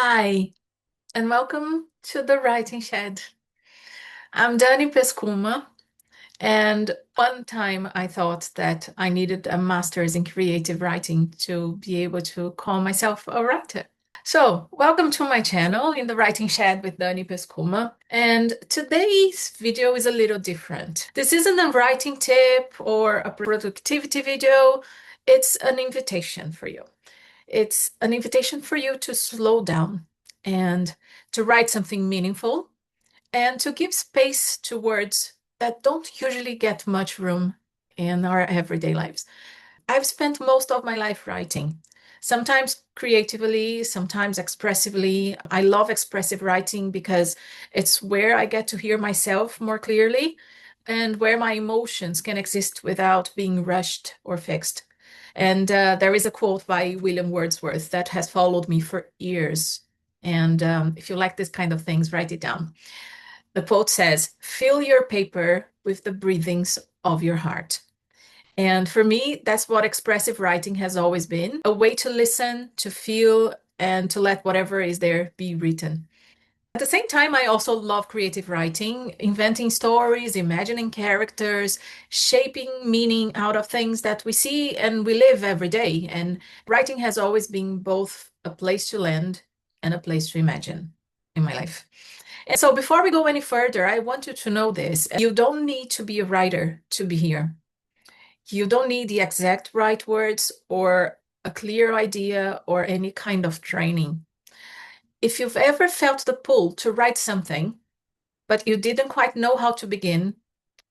Hi, and welcome to the Writing Shed. I'm Dani Pescuma, and one time I thought that I needed a master's in creative writing to be able to call myself a writer. So, welcome to my channel in the Writing Shed with Dani Pescuma. And today's video is a little different. This isn't a writing tip or a productivity video, it's an invitation for you. It's an invitation for you to slow down and to write something meaningful and to give space to words that don't usually get much room in our everyday lives. I've spent most of my life writing, sometimes creatively, sometimes expressively. I love expressive writing because it's where I get to hear myself more clearly and where my emotions can exist without being rushed or fixed. And there is a quote by William Wordsworth that has followed me for years. And if you like this kind of things, write it down. The quote says, "Fill your paper with the breathings of your heart." And for me, that's what expressive writing has always been, a way to listen, to feel, and to let whatever is there be written. At the same time, I also love creative writing, inventing stories, imagining characters, shaping meaning out of things that we see and we live every day. And writing has always been both a place to land and a place to imagine in my life. And so before we go any further, I want you to know this. You don't need to be a writer to be here. You don't need the exact right words or a clear idea or any kind of training. If you've ever felt the pull to write something, but you didn't quite know how to begin,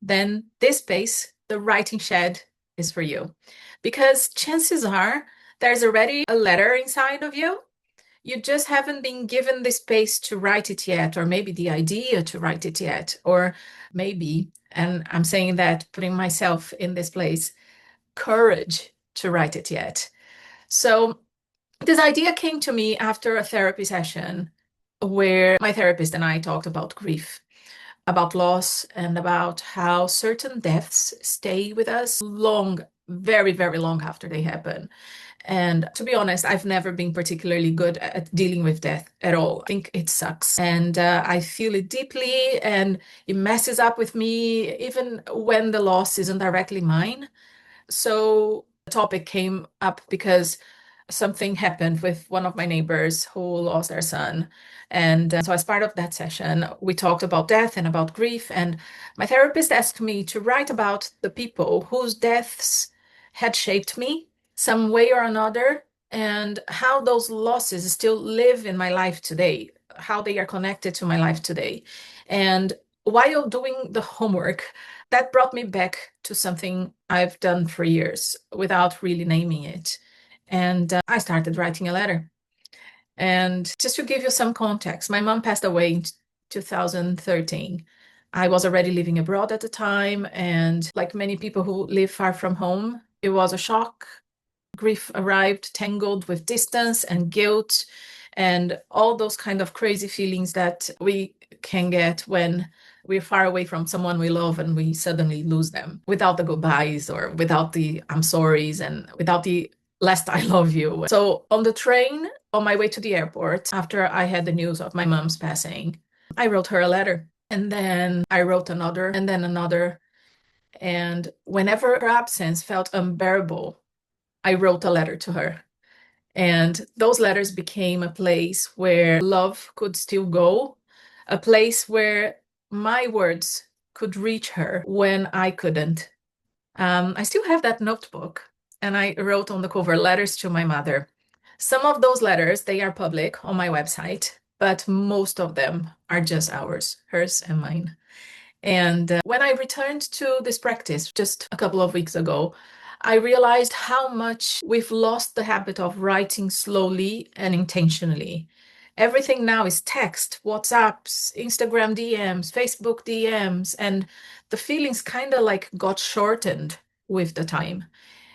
then this space, the writing shed, is for you. Because chances are there's already a letter inside of you. You just haven't been given the space to write it yet, or maybe the idea to write it yet, or maybe, and I'm saying that putting myself in this place, courage to write it yet. So this idea came to me after a therapy session where my therapist and I talked about grief, about loss, and about how certain deaths stay with us long, very, very long after they happen. And to be honest, I've never been particularly good at dealing with death at all. I think it sucks. And I feel it deeply, and it messes up with me, even when the loss isn't directly mine. So the topic came up because something happened with one of my neighbors who lost their son. And so, as part of that session, we talked about death and about grief. And my therapist asked me to write about the people whose deaths had shaped me some way or another, and how those losses still live in my life today, how they are connected to my life today. And while doing the homework, that brought me back to something I've done for years without really naming it. And I started writing a letter. And just to give you some context, my mom passed away in 2013. I was already living abroad at the time. And like many people who live far from home, it was a shock. Grief arrived tangled with distance and guilt and all those kind of crazy feelings that we can get when we're far away from someone we love and we suddenly lose them without the goodbyes or without the I'm sorries and without the last I love you. So on the train, on my way to the airport, after I had the news of my mom's passing, I wrote her a letter. And then I wrote another, and then another. And whenever her absence felt unbearable, I wrote a letter to her. And those letters became a place where love could still go, a place where my words could reach her when I couldn't. I still have that notebook, and I wrote on the cover letters to my mother. Some of those letters, they are public on my website, but most of them are just ours, hers and mine. And when I returned to this practice just a couple of weeks ago, I realized how much we've lost the habit of writing slowly and intentionally. Everything now is text, WhatsApps, Instagram DMs, Facebook DMs, and the feelings kind of like got shortened with the time.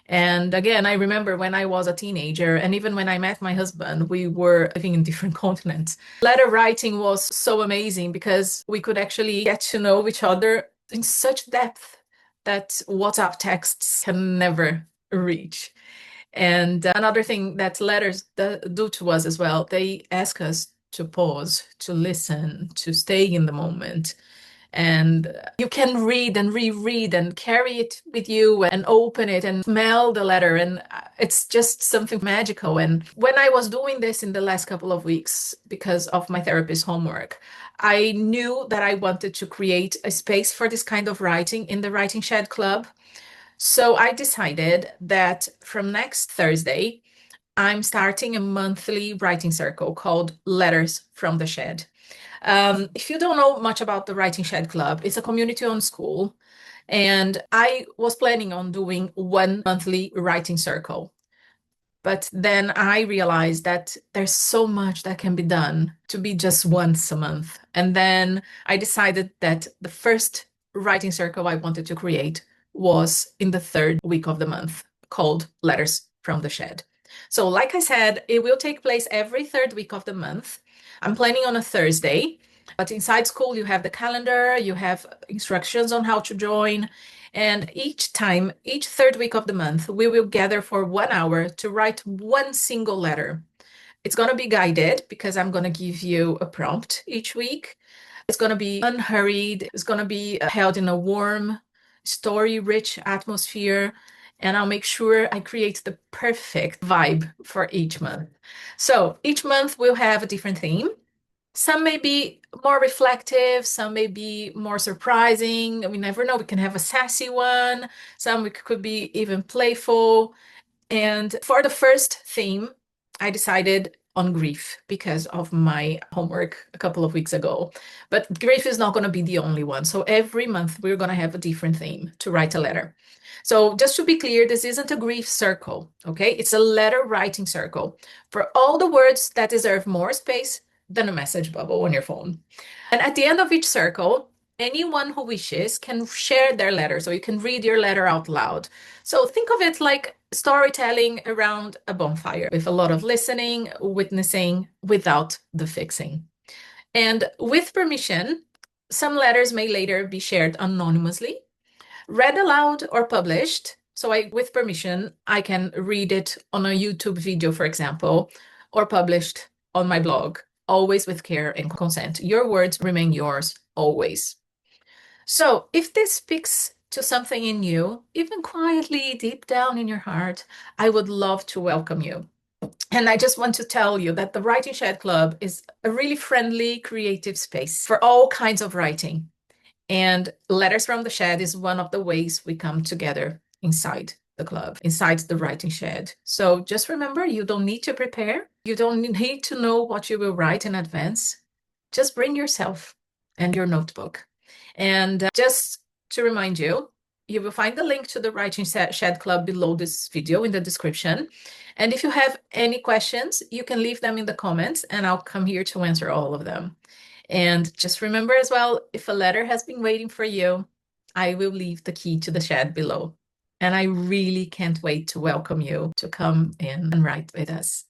And again, I remember when I was a teenager, and even when I met my husband, we were living in different continents. Letter writing was so amazing because we could actually get to know each other in such depth that WhatsApp texts can never reach. And another thing that letters do to us as well, they ask us to pause, to listen, to stay in the moment. And you can read and reread and carry it with you and open it and smell the letter. And it's just something magical. And when I was doing this in the last couple of weeks, because of my therapist's homework, I knew that I wanted to create a space for this kind of writing in the Writing Shed Club. So I decided that from next Thursday, I'm starting a monthly writing circle called Letters from the Shed. If you don't know much about the Writing Shed Club, it's a community-owned school, and I was planning on doing one monthly writing circle. But then I realized that there's so much that can be done to be just once a month. And then I decided that the first writing circle I wanted to create was in the third week of the month, called Letters from the Shed. So, like I said, it will take place every third week of the month. I'm planning on a Thursday, but inside school, you have the calendar, you have instructions on how to join. And each time, each third week of the month, we will gather for 1 hour to write one single letter. It's going to be guided because I'm going to give you a prompt each week. It's going to be unhurried. It's going to be held in a warm, story-rich atmosphere. And I'll make sure I create the perfect vibe for each month. So each month we'll have a different theme. Some may be more reflective, some may be more surprising. We never know. We can have a sassy one, some could be even playful. And for the first theme, I decided on grief because of my homework a couple of weeks ago. But grief is not going to be the only one. So every month we're going to have a different theme to write a letter. So just to be clear, this isn't a grief circle, okay? It's a letter writing circle for all the words that deserve more space than a message bubble on your phone. And at the end of each circle, anyone who wishes can share their letter. So you can read your letter out loud. So think of it like storytelling around a bonfire with a lot of listening, witnessing without the fixing. And with permission, some letters may later be shared anonymously, read aloud, or published. So with permission, I can read it on a YouTube video, for example, or published on my blog, always with care and consent. Your words remain yours always. So if this speaks to something in you, even quietly deep down in your heart, I would love to welcome you. And I just want to tell you that the Writing Shed Club is a really friendly, creative space for all kinds of writing. And Letters from the Shed is one of the ways we come together inside the club, inside the Writing Shed. So just remember, you don't need to prepare. You don't need to know what you will write in advance. Just bring yourself and your notebook. And just to remind you, you will find the link to the Writing Shed Club below this video in the description. And if you have any questions, you can leave them in the comments and I'll come here to answer all of them. And just remember as well, if a letter has been waiting for you, I will leave the key to the shed below. And I really can't wait to welcome you to come in and write with us.